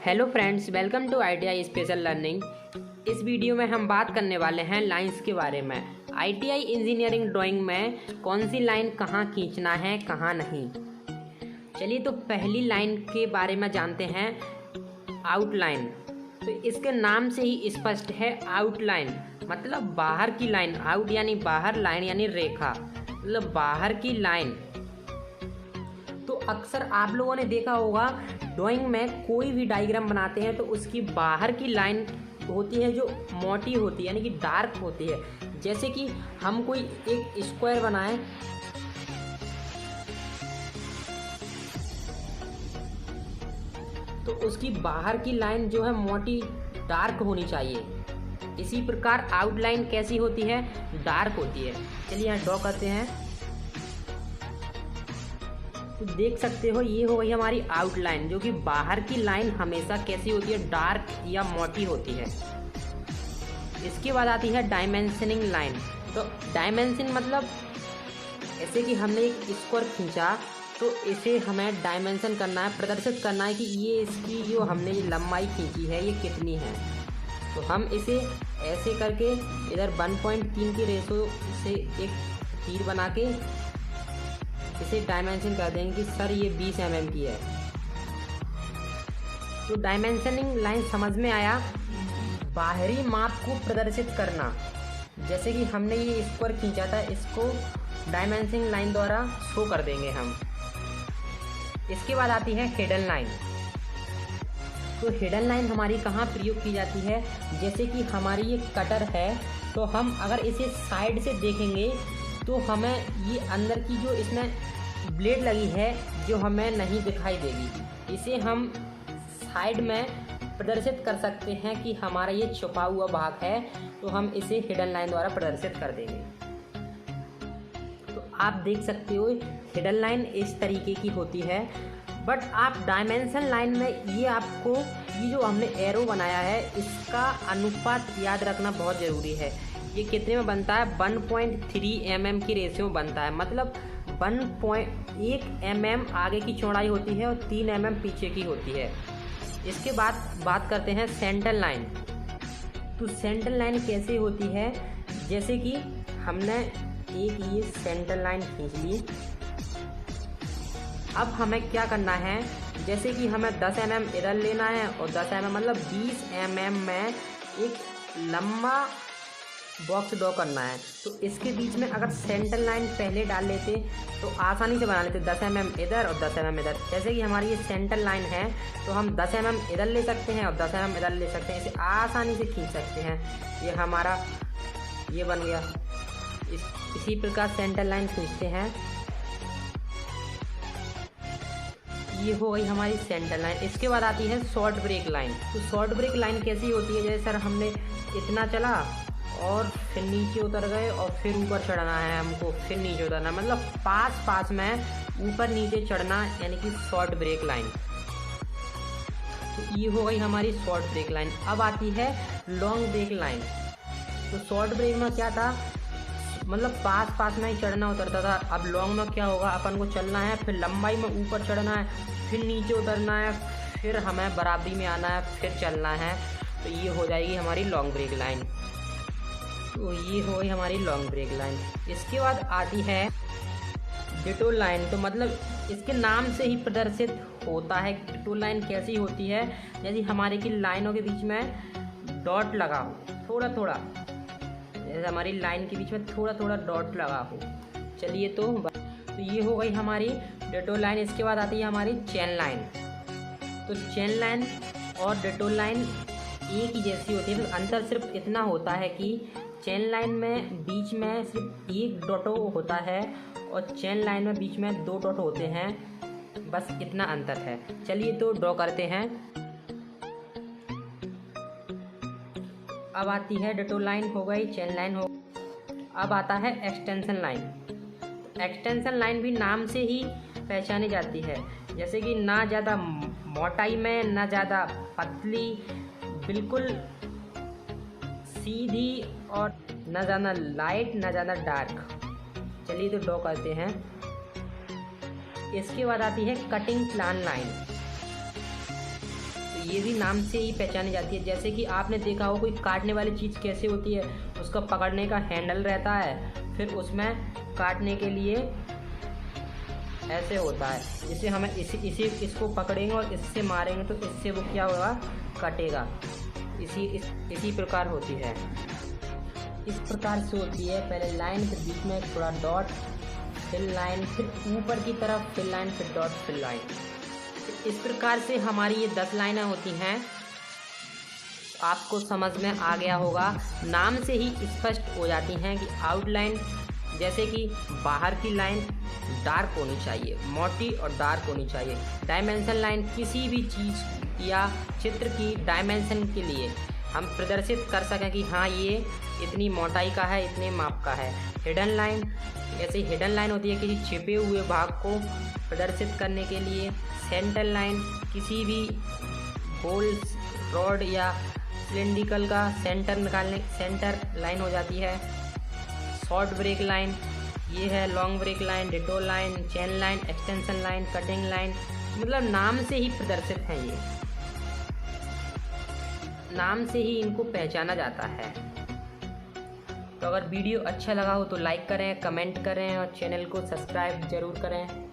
Hello friends, welcome to ITI special learning. इस video में हम बात करने वाले हैं लाइंस के बारे में। आईटीआई इंजीनियरिंग ड्राइंग में कौन सी लाइन कहाँ खींचना है, कहाँ नहीं। चलिए तो पहली लाइन के बारे में जानते हैं, आउटलाइन। तो इसके नाम से ही स्पष्ट है, आउटलाइन मतलब बाहर की लाइन। आउट यानी बाहर, लाइन यानी रेखा, मतलब बाहर की लाइन। तो अक्सर आप लोगों ने देखा होगा, ड्राइंग में कोई भी डायग्राम बनाते हैं तो उसकी बाहर की लाइन होती है जो मोटी होती है, यानी कि डार्क होती है। जैसे कि हम कोई एक स्क्वायर बनाएं तो उसकी बाहर की लाइन जो है मोटी डार्क होनी चाहिए। इसी प्रकार आउटलाइन कैसी होती है, डार्क होती है। चलिए यहाँ ड्रॉ करते हैं। तो देख सकते हो, ये हो गई हमारी आउटलाइन, जो कि बाहर की लाइन हमेशा कैसी होती है, डार्क या मोटी होती है। इसके बाद आती है डायमेंशनिंग लाइन। तो डायमेंशन मतलब ऐसे कि हमने एक स्क्वायर खींचा तो इसे हमें डायमेंशन करना है, प्रदर्शित करना है कि ये इसकी जो हमने ये लंबाई खींची है ये कितनी है। तो हम इसे ऐसे करके इधर 1.3 की रेशो से एक तीर बना के इसे डायमेंशन कर देंगे कि सर ये 20 mm की है। तो डायमेंशनिंग लाइन समझ में आया, बाहरी माप को प्रदर्शित करना। जैसे कि हमने ये स्क्वायर खींचा था, इसको डायमेंशनिंग लाइन द्वारा शो कर देंगे हम। इसके बाद आती है हिडन लाइन। तो हिडन लाइन हमारी कहाँ प्रयोग की जाती है, जैसे कि हमारी ये कटर है, तो हम अगर इसे साइड से देखेंगे तो हमें ये अंदर की जो इसमें ब्लेड लगी है जो हमें नहीं दिखाई देगी। इसे हम साइड में प्रदर्शित कर सकते हैं कि हमारा ये छुपा हुआ भाग है, तो हम इसे हिडन लाइन द्वारा प्रदर्शित कर देंगे। तो आप देख सकते हो हिडन लाइन इस तरीके की होती है। बट आप डायमेंशन लाइन में ये आपको ये जो हमने एरो बनाया है इसका अनुपात याद रखना बहुत ज़रूरी है। ये कितने में बनता है, 1.3 mm की रेशियो में बनता है। मतलब 1.1 mm आगे की चौड़ाई होती है और 3 mm पीछे की होती है। इसके बाद बात करते हैं सेंटर लाइन। तो सेंटर लाइन कैसे होती है, जैसे कि हमने एक ये सेंटर लाइन खींच ली। अब हमें क्या करना है, जैसे कि हमें 10 mm इधर लेना है और 10 mm मतलब 20 mm में एक लंबा बॉक्स ड्रॉ करना है। तो इसके बीच में अगर सेंटर लाइन पहले डाल लेते तो आसानी से बना लेते, 10 mm इधर और 10 mm इधर। जैसे कि हमारी ये सेंटर लाइन है तो हम 10 mm इधर ले सकते हैं और 10 mm इधर ले सकते हैं, इसे आसानी से खींच सकते हैं। ये हमारा ये बन गया। इसी प्रकार सेंटर लाइन खींचते हैं। ये हो गई हमारी सेंटर लाइन। इसके बाद आती है शॉर्ट ब्रेक लाइन। तो शॉर्ट ब्रेक लाइन कैसी होती है, जैसे सर हमने इतना चला और फिर नीचे उतर गए और फिर ऊपर चढ़ना है हमको, फिर नीचे उतरना, मतलब पास में ऊपर नीचे चढ़ना, यानी कि शॉर्ट ब्रेक लाइन। तो ये हो गई हमारी शॉर्ट ब्रेक लाइन। अब आती है लॉन्ग ब्रेक लाइन। तो शॉर्ट ब्रेक में क्या था, मतलब पास में ही चढ़ना उतरता था। अब लॉन्ग में क्या होगा, अपन को चलना है, फिर लंबाई में ऊपर चढ़ना है, फिर नीचे उतरना है, फिर हमें बराबरी में आना है, फिर चलना है। तो ये हो जाएगी हमारी लॉन्ग ब्रेक लाइन। तो ये हो गई हमारी लॉन्ग ब्रेक लाइन। इसके बाद आती है डिटो लाइन। तो मतलब इसके नाम से ही प्रदर्शित होता है डिटो लाइन कैसी होती है, जैसे हमारे की लाइनों के बीच में डॉट लगा हो, थोड़ा जैसे हमारी लाइन के बीच में थोड़ा डॉट लगा हो। चलिए तो ये हो गई हमारी डिटो लाइन। इसके बाद आती है हमारी चेन लाइन। तो चेन लाइन और डिटो लाइन एक ही जैसी होती है, अंतर सिर्फ इतना होता है कि चेन लाइन में बीच में सिर्फ एक डॉट होता है और चेन लाइन में बीच में 2 डॉट होते हैं, बस इतना अंतर है। चलिए तो ड्रॉ करते हैं। अब आती है डिटो लाइन हो गई, चेन लाइन हो। अब आता है एक्सटेंशन लाइन। एक्सटेंशन लाइन भी नाम से ही पहचानी जाती है, जैसे कि ना ज़्यादा मोटाई में ना ज़्यादा पतली, बिल्कुल सीधी, और ना ज़्यादा लाइट ना ज़्यादा डार्क। चलिए तो ड्रॉ करते हैं। इसके बाद आती है कटिंग प्लान लाइन। ये भी नाम से ही पहचानी जाती है। जैसे कि आपने देखा हो कोई काटने वाली चीज़ कैसे होती है, उसका पकड़ने का हैंडल रहता है, फिर उसमें काटने के लिए ऐसे होता है, जिससे हमें इसको पकड़ेंगे और इससे मारेंगे तो इससे वो क्या होगा, कटेगा। इसी प्रकार होती है, इस प्रकार से होती है। पहले लाइन, फिर बीच में थोड़ा डॉट, फिर लाइन, फिर ऊपर की तरफ फिर लाइन, फिर डॉट, फिर लाइन। इस प्रकार से हमारी ये 10 लाइनें होती हैं। आपको समझ में आ गया होगा, नाम से ही स्पष्ट हो जाती हैं कि आउटलाइन, जैसे कि बाहर की लाइन डार्क होनी चाहिए, मोटी और डार्क होनी चाहिए। डायमेंशन लाइन किसी भी चीज़ या चित्र की डायमेंशन के लिए हम प्रदर्शित कर सकें कि हाँ ये इतनी मोटाई का है, इतने माप का है। हिडन लाइन, ऐसे हिडन लाइन होती है किसी छिपे हुए भाग को प्रदर्शित करने के लिए। सेंटर लाइन किसी भी होल, रॉड या सिलिंड्रिकल का सेंटर लाइन हो जाती है। शॉर्ट ब्रेक लाइन ये है, लॉन्ग ब्रेक लाइन, डिटोर line, chain line, extension line, cutting line, मतलब नाम से ही प्रदर्शित हैं। ये नाम से ही इनको पहचाना जाता है। तो अगर वीडियो अच्छा लगा हो तो लाइक करें, कमेंट करें और चैनल को सब्सक्राइब ज़रूर करें।